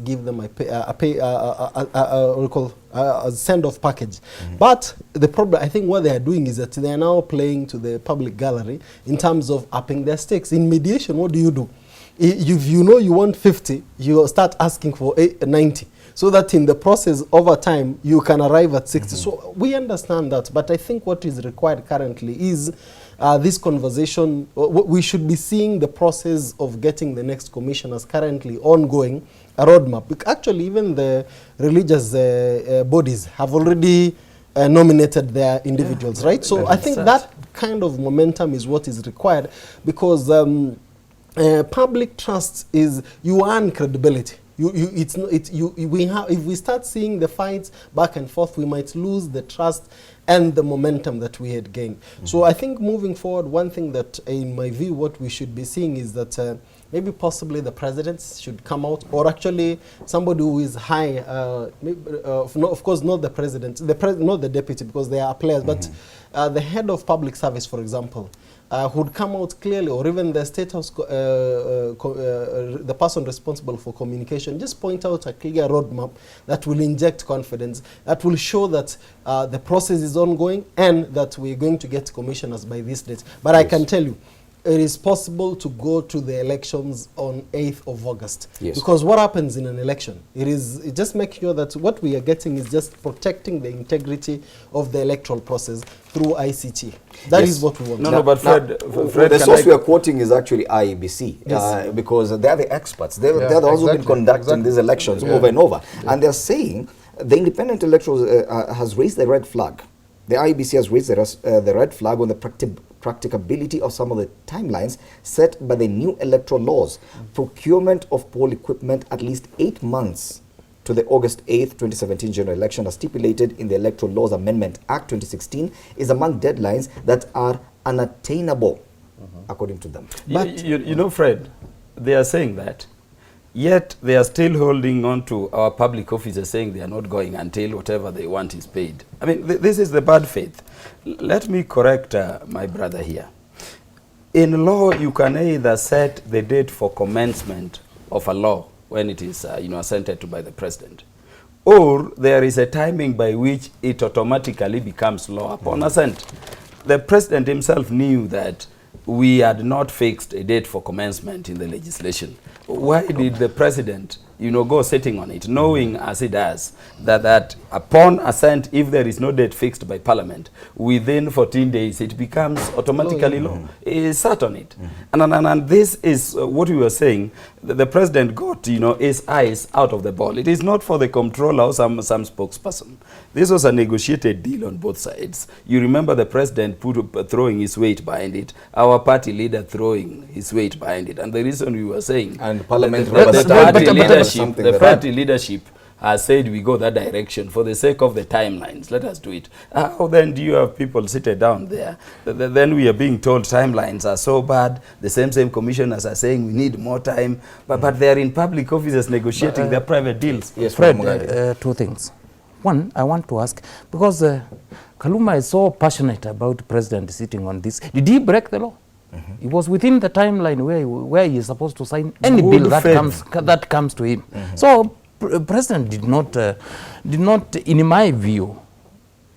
give them a send-off package. But the problem, I think what they are doing is that they are now playing to the public gallery in terms of upping their stakes. In mediation, what do? If you know you want 50, you start asking for 90. So that in the process, over time, you can arrive at 60. So we understand that. But I think what is required currently is this conversation. We should be seeing the process of getting the next commissioners currently ongoing, a roadmap. Actually, even the religious bodies have already nominated their individuals, right? So I think that kind of momentum is what is required, because public trust is, you earn credibility. If we start seeing the fights back and forth, we might lose the trust and the momentum that we had gained. So I think moving forward, one thing that, in my view, what we should be seeing is that maybe possibly the president should come out, or actually somebody who is high, of course not the president, not the deputy, because they are players, but the head of public service, for example, would come out clearly, or even the state house, the person responsible for communication, just point out a clear roadmap that will inject confidence, that will show that the process is ongoing and that we're going to get commissioners by this date. But I can tell you, it is possible to go to the elections on 8th of August. Because what happens in an election, it just makes sure that what we are getting is just protecting the integrity of the electoral process through ICT. That is what we want. No, but Fred, the source we are quoting is actually IEBC, because they are the experts. They are the ones who have been conducting these elections over and over. And they're saying the independent electorals has raised the red flag. The IEBC has raised the red flag on the practicability of some of the timelines set by the new electoral laws. Procurement of poll equipment at least 8 months to the August 8th, 2017 general election, as stipulated in the Electoral Laws Amendment Act 2016, is among deadlines that are unattainable, according to them. But you know, Fred, they are saying that, yet they are still holding on to our public officers, saying they are not going until whatever they want is paid. I mean, this is the bad faith. Let me correct my brother here. In law, you can either set the date for commencement of a law when it is assented to by the president, or there is a timing by which it automatically becomes law upon assent. The president himself knew that we had not fixed a date for commencement in the legislation. Why did the president, go sitting on it, knowing as he does that upon assent, if there is no date fixed by Parliament, within 14 days it becomes automatically law? He sat on it. And this is what we were saying. The president got, his eyes out of the ball. It is not for the comptroller or some spokesperson. This was a negotiated deal on both sides. You remember the president throwing his weight behind it, our party leader throwing his weight behind it. And the reason we were saying, and Parliament, the party leadership has said we go that direction for the sake of the timelines. Let us do it. How then do you have people seated down there? Then we are being told timelines are so bad. The same commissioners are saying we need more time, but they are in public offices negotiating their private deals. Yes, Fred, two things. One, I want to ask, because Kaluma is so passionate about the president sitting on this. Did he break the law? It was within the timeline where he is supposed to sign any bill that comes to him. So president did not, in my view,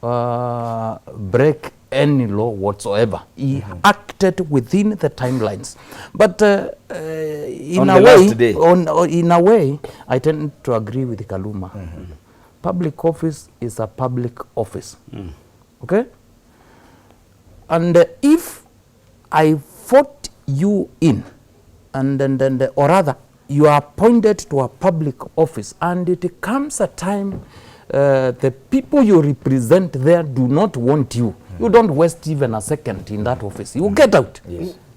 break any law whatsoever. He acted within the timelines. But in a way, I tend to agree with Kaluma. Public office is a public office. Okay? And if I vote you in, and or rather, you are appointed to a public office, and it comes a time the people you represent there do not want you. You don't waste even a second in that office. You get out.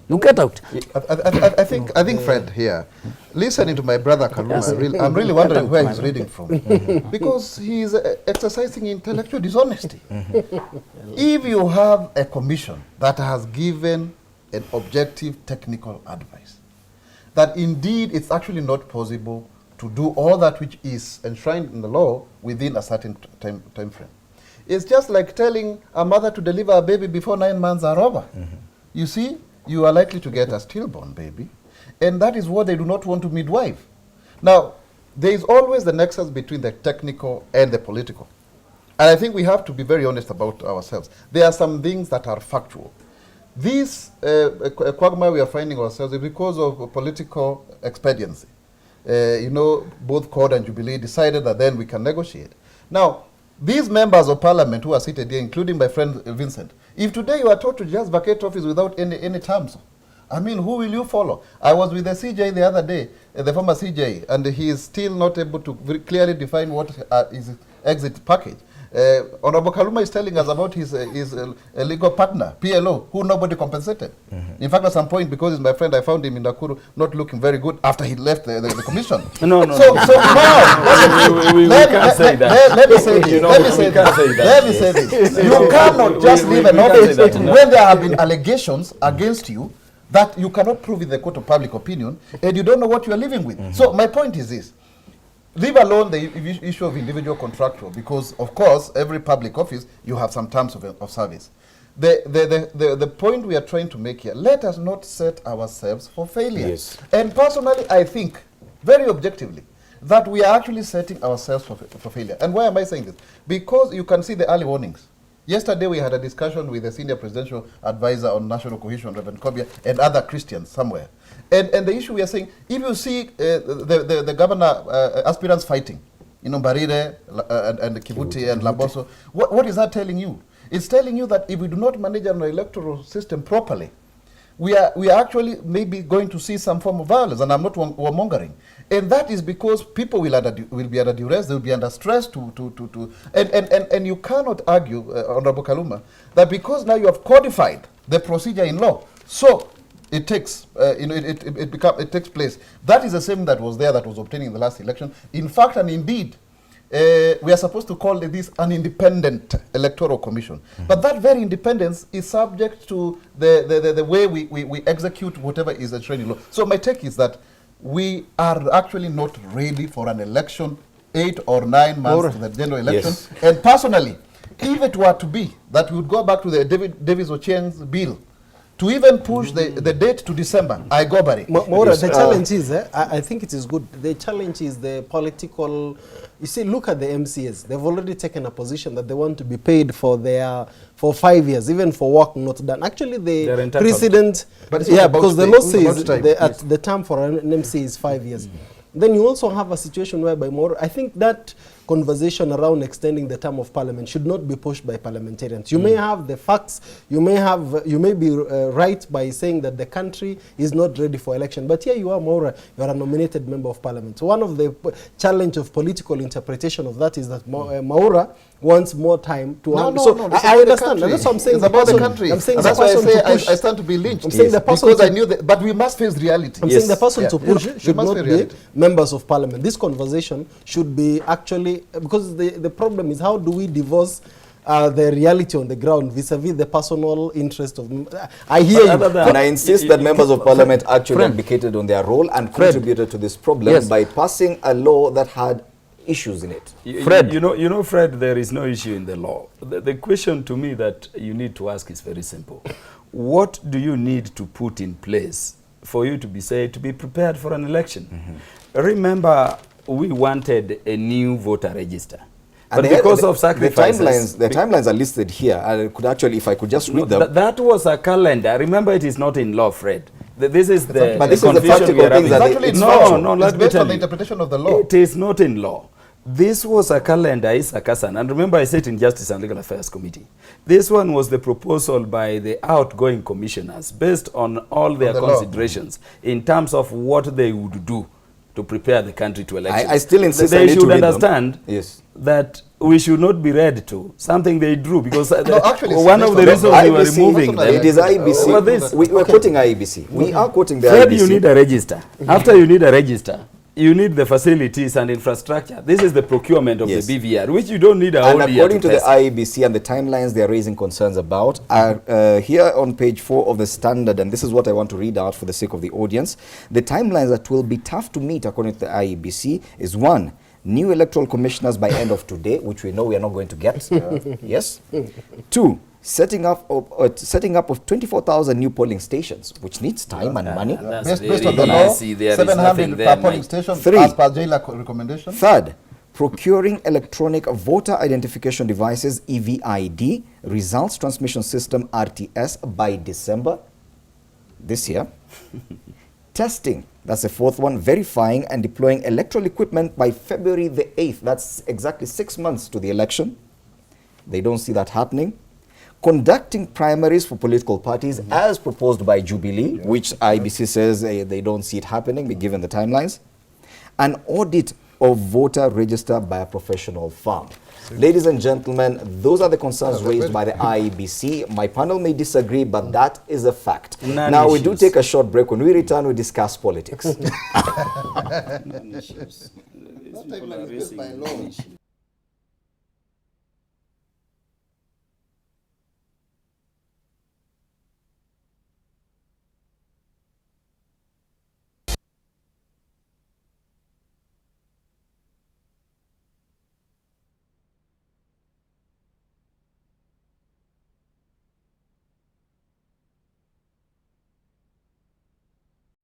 You get out. I think Fred here, listening to my brother Kaluma, I'm really wondering where he's reading from. Because he's exercising intellectual dishonesty. If you have a commission that has given an objective technical advice, that indeed it's actually not possible to do all that which is enshrined in the law within a certain time frame. It's just like telling a mother to deliver a baby before 9 months are over. You see, you are likely to get a stillborn baby, and that is what they do not want to midwife. Now, there is always the nexus between the technical and the political. And I think we have to be very honest about ourselves. There are some things that are factual. This quagmire we are finding ourselves is because of political expediency. You know, both CORD and Jubilee decided that then we can negotiate. Now, these members of parliament who are seated here, including my friend Vincent, if today you are told to just vacate office without any terms, I mean, who will you follow? I was with the CJ the other day, the former CJ, and he is still not able to very clearly define what is his exit package. Honorable Kaluma is telling us about his legal partner, PLO, who nobody compensated. In fact, at some point, because he's my friend, I found him in Nakuru not looking very good after he left the commission. No. So now, we can't say that. Let me say this. Let me say this. You cannot just leave an office when there have been allegations against you that you cannot prove in the court of public opinion, and you don't know what you are living with. So my point is this. Leave alone the issue of individual contractual, because of course every public office you have some terms of service. The point we are trying to make here, let us not set ourselves for failure. Yes. And personally, I think very objectively that we are actually setting ourselves for failure. And why am I saying this? Because you can see the early warnings. Yesterday we had a discussion with the senior presidential advisor on national cohesion, Reverend Kobia, and other Christians somewhere. And the issue we are saying, if you see the governor aspirants fighting, you know, Barire and Kibuti and Laboso, what is that telling you? It's telling you that if we do not manage our electoral system properly, we are actually maybe going to see some form of violence, and I'm not warmongering. And that is because people will be under duress, they will be under stress and you cannot argue, Honorable Kaluma, that because now you have codified the procedure in law, so it takes, it takes place. That is the same that was there, that was obtained in the last election. In fact, and indeed, we are supposed to call this an independent electoral commission. But that very independence is subject to the way we execute whatever is a training law. So my take is that we are actually not ready for an election 8 or 9 months to the general election. Yes. And personally, if it were to be that we would go back to the Davis Ochieng's bill, to even push the date to December, I go by it. Maura, the challenge is, I think it is good. The challenge is the political. You see, look at the MCAs. They've already taken a position that they want to be paid for 5 years, even for work not done. Actually, the president, because the law says the term for an MC is 5 years. Then you also have a situation whereby I think that conversation around extending the term of parliament should not be pushed by parliamentarians. You may have the facts, you may be right by saying that the country is not ready for election, but here you are, Maura, you are a nominated member of parliament. So one of the challenge of political interpretation of that is that Maura wants more time to I understand. That's what I'm saying. It's about the country. I'm saying that's why I stand to be lynched. I'm saying the person because I knew that, but we must face reality. I'm saying the person to push should not be members of parliament. This conversation should be actually, because the problem is, how do we divorce the reality on the ground vis-a-vis the personal interest of... I hear you. And I insist that members of parliament actually advocated on their role and contributed to this problem by passing a law that had issues in it. Fred, you know, Fred, there is no issue in the law. The question to me that you need to ask is very simple. What do you need to put in place for you to be said to be prepared for an election? Remember, we wanted a new voter register. But because of sacrifices... The timelines are listed here. I could actually, if I could just read them. That was a calendar. Remember, it is not in law, Fred. This is the But this is the practical thing that let me based tell on the you. interpretation of the law. It is not in law. This was a calendar, Isakasan, and remember I said in Justice and Legal Affairs Committee. This one was the proposal by the outgoing commissioners based on all their considerations in terms of what they would do to prepare the country to elections. I still insist they I need should to read understand that we should not be read to something they drew, because actually, one of the reasons we were removing them. It is IBC. We're quoting IBC. We are quoting the Fred, IBC. you need a register. After you need a register, you need the facilities and infrastructure. This is the procurement of the BVR, which you don't need a whole year. And according to the IEBC and the timelines they are raising concerns about are here on page 4 of the standard, and this is what I want to read out for the sake of the audience. The timelines that will be tough to meet according to the IEBC is 1, new electoral commissioners by end of today, which we know we are not going to get. Yes. 2, setting up of 24,000 new polling stations, which needs time and money. That's Based on the very law, easy. There is 700 nothing per there, polling Mike. station 3. as per jailer recommendation. Third, procuring electronic voter identification devices, EVID, results transmission system, RTS, by December this year. Testing, that's the fourth one, verifying and deploying electoral equipment by February the 8th. That's exactly 6 months to the election. They don't see that happening. Conducting primaries for political parties as proposed by Jubilee, which IBC says they don't see it happening given the timelines. An audit of voter register by a professional firm. Ladies and gentlemen, those are the concerns raised by the IEBC. My panel may disagree, but that is a fact. Now, we do take a short break. When we return, we discuss politics. That timeline is based by law.